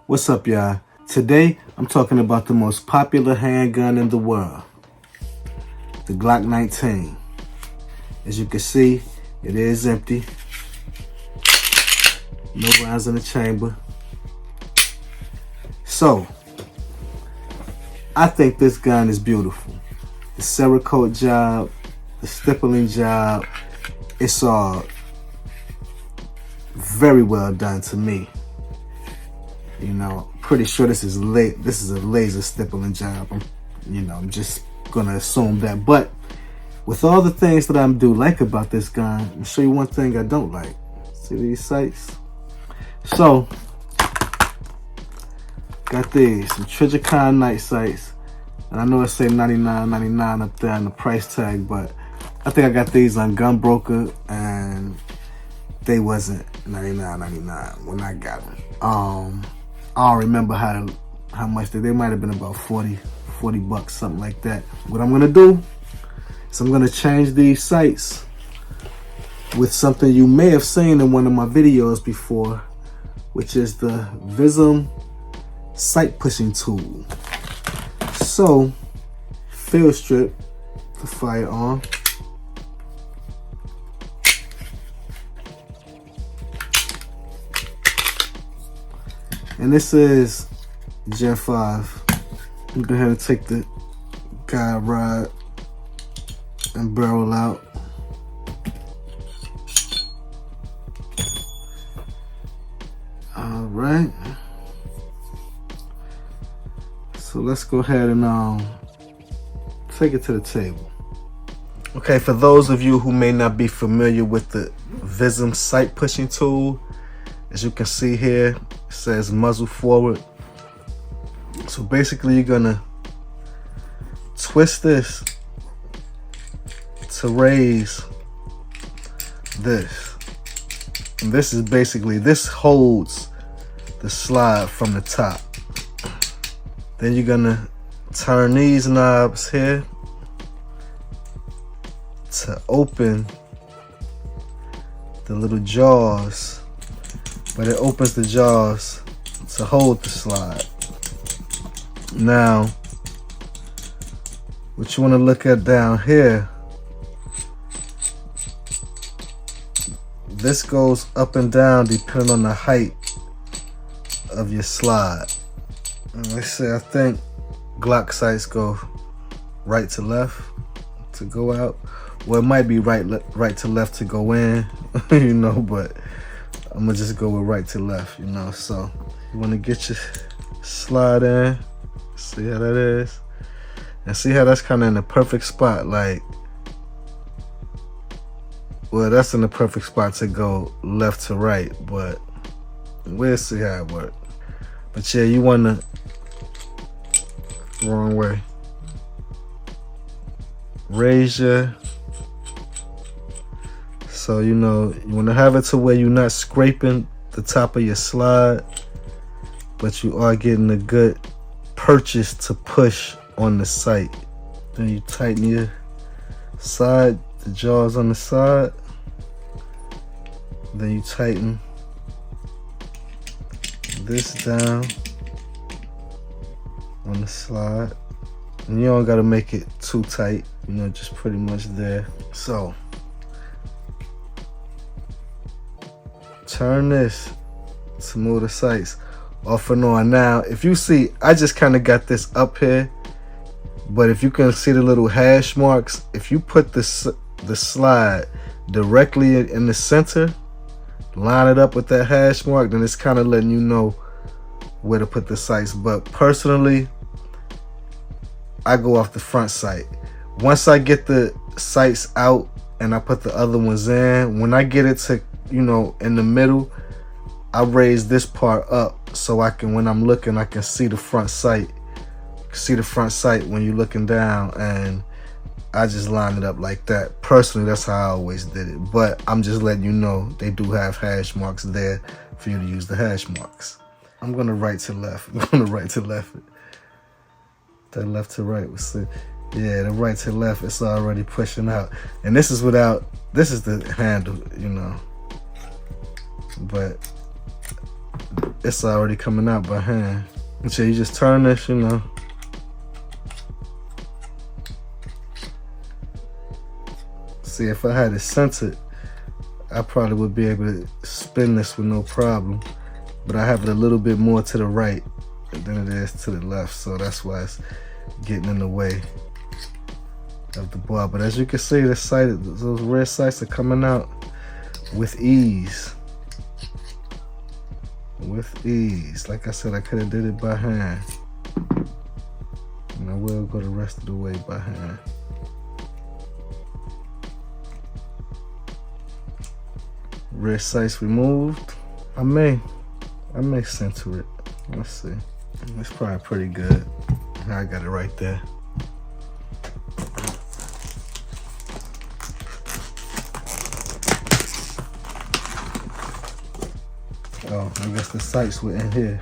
What's up, y'all? Today, I'm talking about the most popular handgun in the world, the Glock 19. As you can see, it is empty. No rounds in the chamber. So, I think this gun is beautiful. The Cerakote job, the stippling job, it's all very well done to me. You know, pretty sure this is a laser stippling job. I'm just gonna assume that. But with all the things that I do like about this gun, I'm gonna show you one thing I don't like. See these sights? So, got these, some Trijicon night sights. And I know it say $99.99 up there on the price tag, but I think I got these on Gun Broker and they wasn't $99.99 when I got them. I don't remember how much they might have been about 40 bucks, something like that. What I'm gonna do is I'm gonna change these sights with something you may have seen in one of my videos before, which is the VISM sight pushing tool. So, field strip the firearm. And this is Gen 5. I'm gonna go ahead and take the guide rod and barrel out. All right. So let's go ahead and take it to the table. Okay, for those of you who may not be familiar with the VISM sight pushing tool, as you can see here, it says muzzle forward. So basically you're gonna twist this to raise this. And this holds the slide from the top. Then you're gonna turn these knobs here to open the little jaws, but it opens the jaws to hold the slide. Now, what you want to look at down here, this goes up and down depending on the height of your slide. And let's say I think Glock sights go right to left to go out. Well, it might be right to left to go in, you know, but I'm gonna just go with right to left, you know. So you want to get your slide in, see how that is, and see how that's kind of in the perfect spot. Like, well, that's in the perfect spot to go left to right, but we'll see how it works. But yeah, you want to, wrong way, raise your, so you know, you want to have it to where you're not scraping the top of your slide, but you are getting a good purchase to push on the sight. Then you tighten your side, the jaws on the side. Then you tighten this down on the slide. And you don't gotta make it too tight, you know, just pretty much there. So, turn this to move the sights off and on. Now, if you see, I just kind of got this up here, but if you can see the little hash marks, if you put the slide directly in the center, line it up with that hash mark, then it's kind of letting you know where to put the sights. But personally, I go off the front sight. Once I get the sights out and I put the other ones in, when I get it to, you know, in the middle, I raise this part up so I can, when I'm looking, I can see the front sight. See the front sight when you're looking down, and I just line it up like that. Personally, that's how I always did it. But I'm just letting you know they do have hash marks there for you to use the hash marks. I'm gonna right to left. I'm gonna right to left. That left to right was see. Yeah, the right to left, it's already pushing out. And this is without, this is the handle, you know. But it's already coming out by hand. And so you just turn this, you know. See, if I had it centered, I probably would be able to spin this with no problem. But I have it a little bit more to the right than it is to the left, so that's why it's getting in the way of the bar. But as you can see, the sight, those rear sights are coming out with ease. With ease. Like I said, I could have did it by hand, and I will go the rest of the way by hand. Rear sights removed. I may center it. Let's see. It's probably pretty good. I got it right there. Oh, I guess the sights were in here.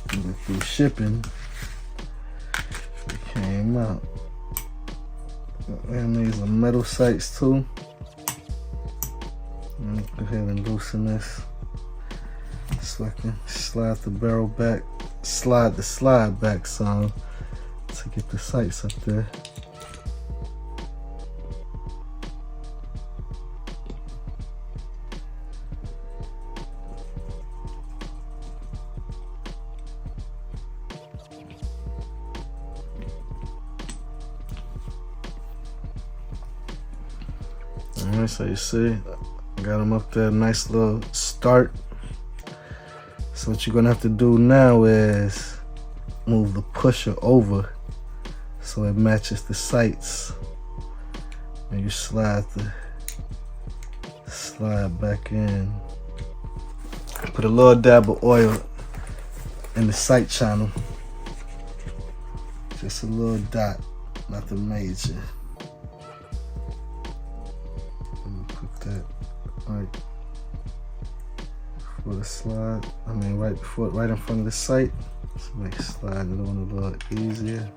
Through shipping, it came out. And these are metal sights too. Let me go ahead and loosen this so I can slide the barrel back, slide the slide back some to get the sights up there. Alright, so you see, got them up there, nice little start. So what you're gonna have to do now is move the pusher over so it matches the sights. And you slide back in. Put a little dab of oil in the sight channel. Just a little dot, nothing major. Put that right before the slide. I mean, right in front of the sight. So make sliding it on a little easier.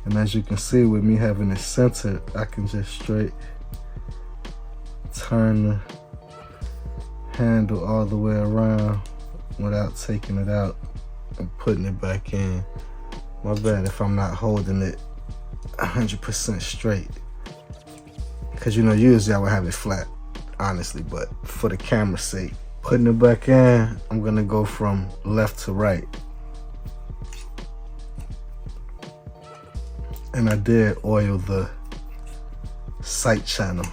And as you can see, with me having it centered, I can just straight turn the handle all the way around without taking it out and putting it back in. My bad if I'm not holding it 100% straight, because you know usually I would have it flat, honestly, but for the camera's sake, putting it back in, I'm gonna go from left to right. And I did oil the sight channel.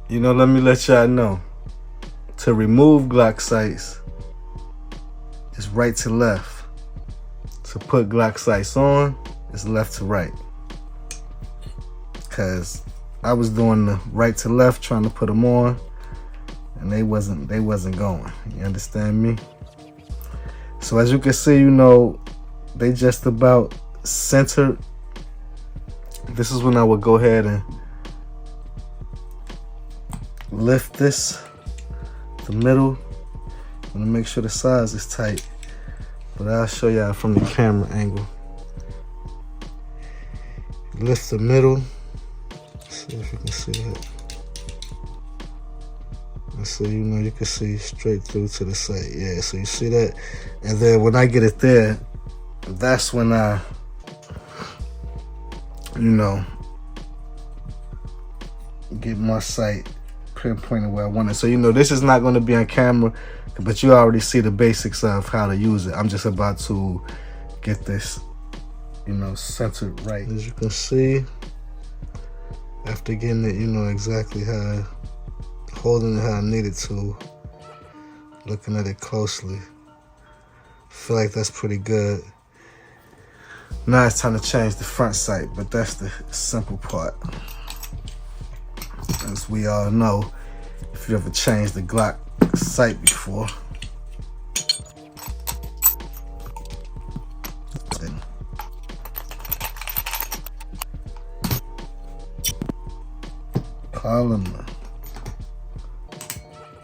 You know, let me let y'all know, to remove Glock sights, it's right to left. To put Glock sights on, it's left to right. Cause I was doing the right to left, trying to put them on, and they wasn't going. You understand me? So as you can see, you know, they just about centered. This is when I would go ahead and lift this, the middle. I'm gonna make sure the size is tight, but I'll show y'all from the camera angle. Lift the middle. See if you can see that. And so you know you can see straight through to the sight. Yeah, so you see that, and then when I get it there, that's when I, you know, get my sight pinpointed where I want it. So you know this is not going to be on camera, but you already see the basics of how to use it. I'm just about to get this, you know, centered right. As you can see, after getting it, you know exactly how, holding it how I need it to, looking at it closely, I feel like that's pretty good. Now it's time to change the front sight, but that's the simple part. As we all know, if you ever changed the Glock sight before,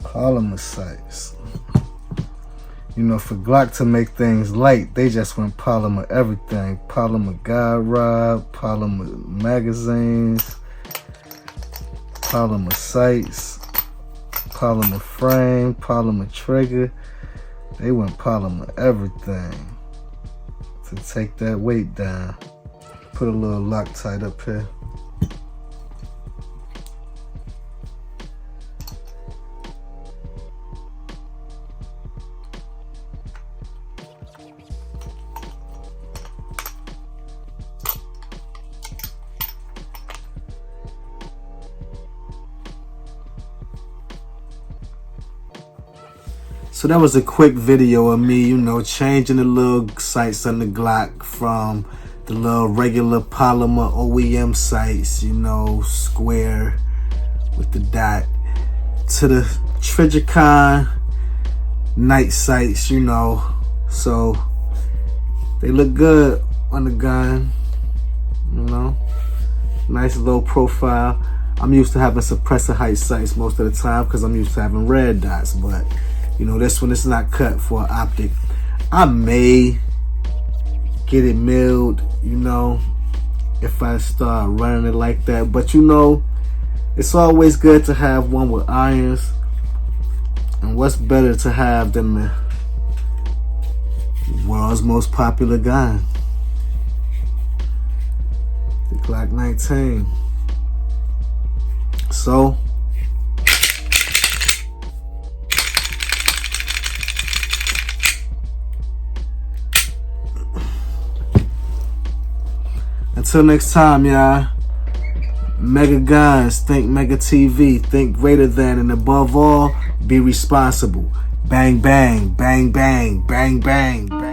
polymer sights. You know, for Glock to make things light, they just went polymer everything. Polymer guide rod, polymer magazines, polymer sights, polymer frame, polymer trigger. They went polymer everything to take that weight down. Put a little Loctite up here. So that was a quick video of me, you know, changing the little sights on the Glock from the little regular polymer OEM sights, you know, square with the dot, to the Trijicon night sights, you know. So they look good on the gun, you know, nice low profile. I'm used to having suppressor height sights most of the time because I'm used to having red dots, but you know, this one is not cut for an optic. I may get it milled, you know, if I start running it like that. But you know, it's always good to have one with irons. And what's better to have than the world's most popular gun, the Glock 19. So until next time, y'all. Mega Guns, ThinkMegaTV, think greater than, and above all, be responsible. Bang, bang, bang, bang, bang, bang, bang.